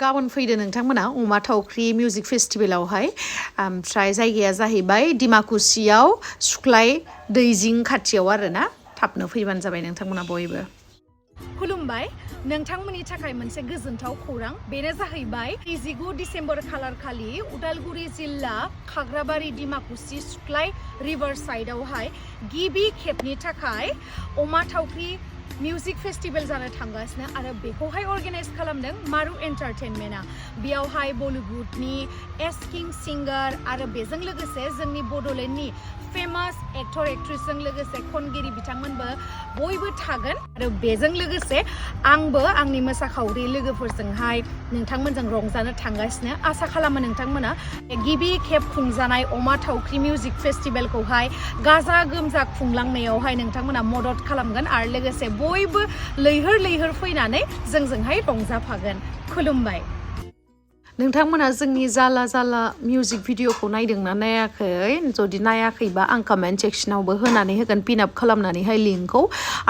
गाबोन फैदो नोंथांमोना अमा थावख्रि मिउजिक फेस्टिभेलावहाय ओमफ्राय जायगाया जाहैबाय डिमाकुसियाव सुख्लाय दैजिं खाथियाव आरोना थाबनो फैबानो जाबाय नोंथांमोना बयबो खुलुमबाय नोंथांमोननि थाखाय मोनसे गोजोनथाव खौरां बेनो जाहैबाय 19 डिसेम्बर खालार खालि उदालगुरि जिल्ला खाग्राबारि डिमाकुसि सुख्लाय रिभार साइडआवहाय गिबि खेबनि थाखाय अमा थावख्रि मिउजिक फेस्टिभेल जानो थांगासिनो आरो बेखौहाय अर्गानाइज खालामदों मारु एन्टारटेनमेन्टआ बेयावहाय बलिउडनि एस किं सिंगार आरो बेजों लोगोसे जोंनि बड'लेण्डनि फेमास एक्टर एक्ट्रेसजों लोगोसे खनगिरि बिथांमोनबो बयबो थागोन आरो बेजों लोगोसे आंबो आंनि मोसाखावरि लोगोफोरजोंहाय नोंथांमोनजों रंजानो थांगासिनो आसा खालामो नोंथांमोना गिबि खेब खुंजानाय अमा थावख्रि मिउजिक फेस्टिभेलखौहाय गाजा गोमजा खुंलांनायावहाय नोंथांमोना मदद खालामगोन आरो लोगोसे बयबो लैहोर लैहोर फैनानै जोंजोंहाय रंजाफागोन खुलुमबाय नोंथांमोना जोंनि जाला जाला मिउजिक भिडिअखौ नायदोंना नायाखै जुदि नायाखैबा आं कमेन्ट सेक्सनावबो होनानै होगोन पिन आप खालामनानैहाय लिंकखौ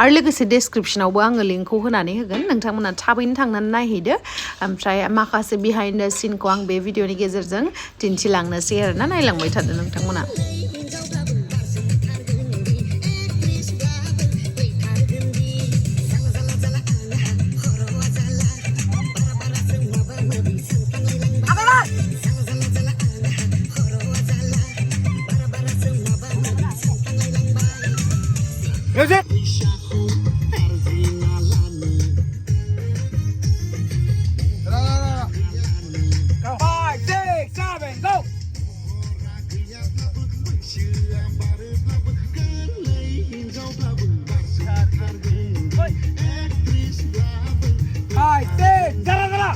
आरो लोगोसे डेसक्रिपसनावबो आङो लिंकखौ होनानै होगोन नोंथांमोना थाबैनो थांनानै नायहैदो ओमफ्राय माखासे बिहाइन्ड द सिनखौ आं बे भिडिअनि गेजेरजों दिन्थिलांनोसै आरोना नायलांबाय थादो नोंथांमोना Music! Go. 5, 6, 7, go! 5, 6, jala jala!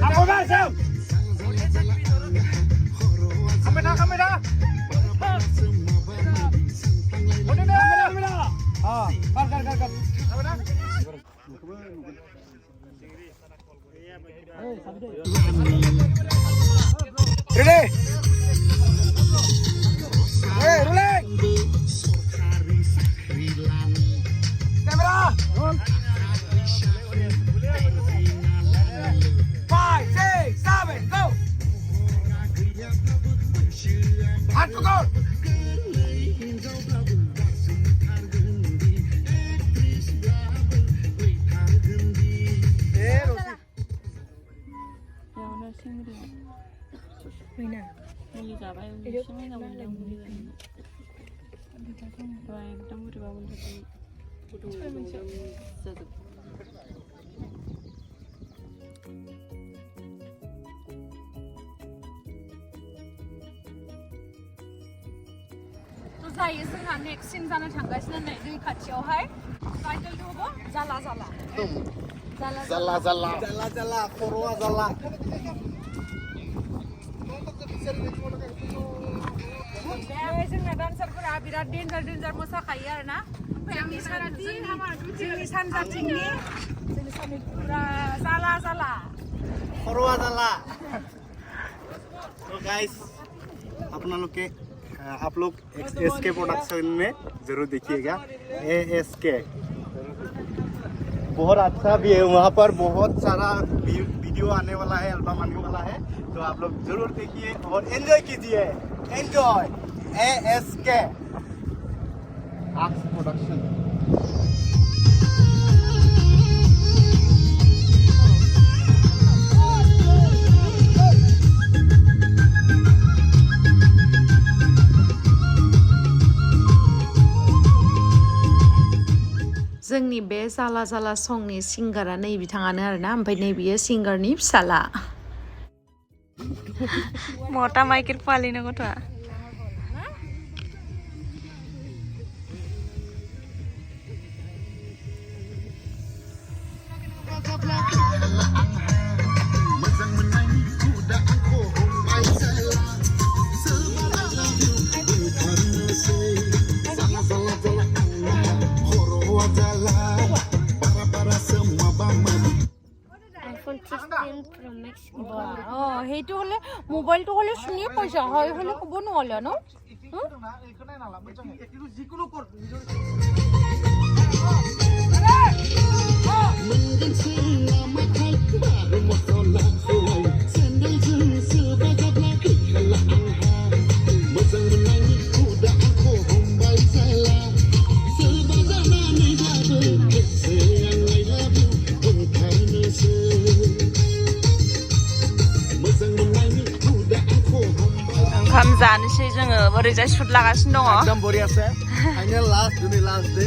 Aku masuk! Kamera. Ah, kar. Ready? Hey, rolling. Kamera. 5, 6, 7, go. Hot to go! जायो जोंहा नेक्स्ट सिन जानो थांगासिनो नै दै खाथियावहाय टाइटेल दङो जाला जाला खर'आ जाला बे जोंना डान्सारफोरा बिराद डेन्जार मोसाखायो आरोना जोंनि सानजाथिंनि पुरा जाला खर'आ जाला तो गाइस आप लोग एसके प्रोडक्शन में जरूर देखिएगा ASK बहुत अच्छा भी है वहाँ पर बहुत सारा वीडियो आने वाला है एल्बम आने वाला है तो आप लोग जरूर देखिए और एंजॉय कीजिए एंजॉय ASK आर्ट्स प्रोडक्शन जोंनि बे जाला जाला संनि सिंगारा नै बिथाङानो आरोना ओमफ्राय नै बियो सिंगारनि फिसाला मटा माइकेल फालिनो गथ'आ সেইটো হলে মোবাইলটো হলে শুনিয়ে পইচা হয় হলে ক'ব নহ'লে ন ओरैजाय सुट लागासिनो दङ एकदम बरिया से फाइनल लास्ट दिनै लास्ट डे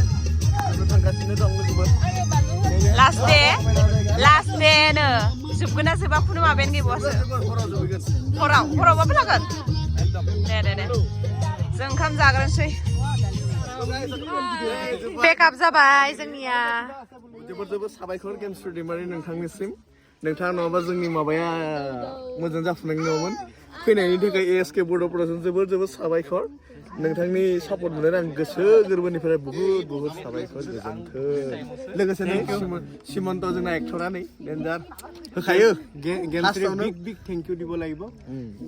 जों थांगासिनो दं लोगोफोर लास्ट दे नो जोबगोन ना जोबा खुनु माबायानो गैबावासो हरावबाबो लागोन दे जों ओंखाम जाग्रोनोसै बेकआप जाबाय जोंनिया जोबोद साबायखर गेम स्टुडियमारि नोंथांनिसिम नोंथाङा नङाबा जोंनि माबाया मोजां जाफुंनाय नङामोन फैनायनि थाखाय एएसके बर्ड अफ प्रडाक्सन जोबोद साबायखर नोंथांनि सापर्ट मोननानै आं गोसो गोरबोनिफ्राय बहुत साबायखर गोजोन्थों लोगोसेनो सिमन्त जोंना एक्टरा नै डेन्जार होखायो बिग थैंक यू দিব লাগিব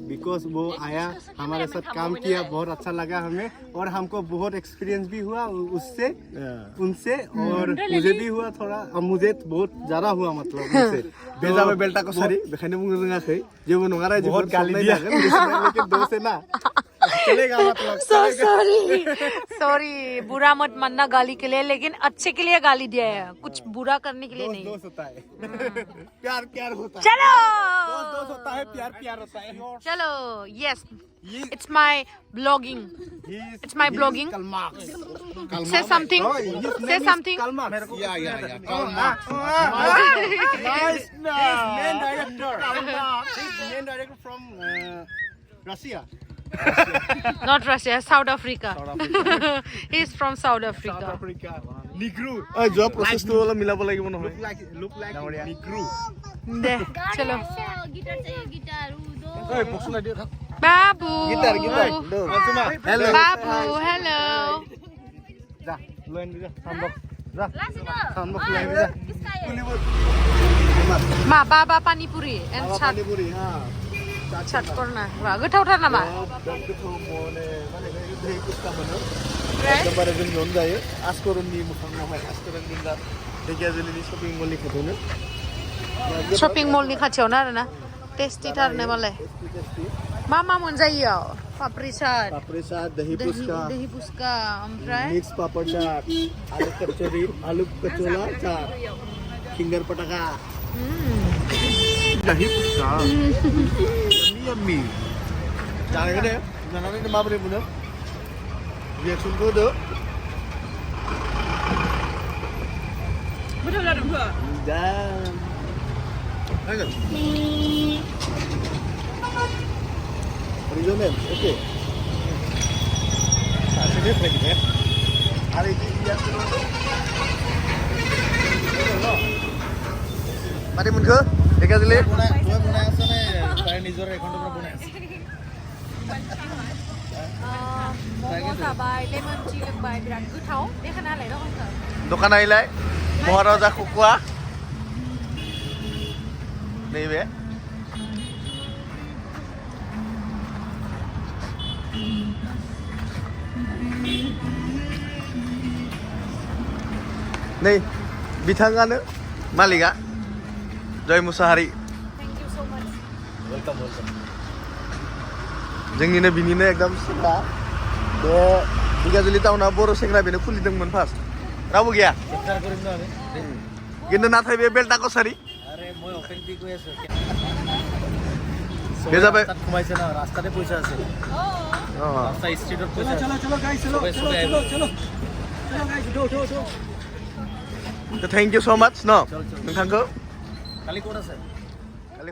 बिकॉज वो आया हमारे साथ काम किया बहुत अच्छा लगा हमें और हमको बहुत एक्सपीरियंस भी हुआ उससे उनसे और मुझे भी हुआ थोड़ा मुझे बहुत ज्यादा हुआ मतलब उनसे भेजा में बेल्टा को सारी बेखायनो बुंनो रोङाखै जेबो नङा राय बहुत गाली दिया लेकिन दोस्त है ना चलेगा मतलब सॉरी बुरा मत मानना गाली के लिए लेकिन अच्छे के लिए गाली दिया है कुछ बुरा करने के लिए नहीं दोस्त होता है प्यार होता है चलो दोस्त होता है प्यार होता है चलो yes it's my blogging it's my blogging say something say something yeah nice main director from Russia not Russia South Africa he's from South Africa Negro जो process तो वाला मिलाबो লাগিব নহয় look like Negro दे चलो गिटार चाहिए guitar दो ओए पक्सुना दियो बाबू गिटार दो हेलो बाबू हेलो जा लोइन जा सामबक जा सामबक लाइन जा मा बाबा पानीपुरी and chat पानीपुरी हां chat करना वा गोथावथार नामा गोथाव मने माने दै कुस्ता मोनो एकदमबारे जों नन जायो आस्करननि मोखाङावहाय आस्करननि दा ढेकियाजुलिनि शपिं मलनि खाथियावनो शपिं मलनि खाथियावनो आरोना टेस्टि थारनो मालाय मा मोनजायो पापड़ी चाट दही पुचका ओमफ्राय मिक्स पापड़ चाट आलू कचोला चाट फिंगर पटाका दही पुचका यम्मी जानांगोन दे जानानै माबोरै मोनो रिएक्सनखौ होदो गोथाव जादोंथ' दा नांगोन Resumen, oke. Hasilnya kayak gini ya. Hari ini dia Mari mun ke? Deka dulu. Dua bunai asa nih. Saya nizor ekon tuh bunai asa. Momo थाबाय लेमन टी लोंबाय बिराद गोथाव देखना लाय दं आंखो दखान आइलाय महाराजा खखुआ नैबे नै बिथाङानो मालिका Jai Musahari thank you so much welcome जोंनिनो बिनिनो एकदम सेंग्रा बे ढेकियाजुलि टाउनाव बर' सेंग्रा बेनो खुलिदोंमोन फार्स्ट रावबो गैया खिन्थु नाथाय बे बेल्टा कसारि बे जाबाय रास्ताতে পয়সা আছে রাস্তা স্ট্রিটত পয়সা চলো थैंक यू सो मच न नोंथांखौ কালি কোড আছে खालि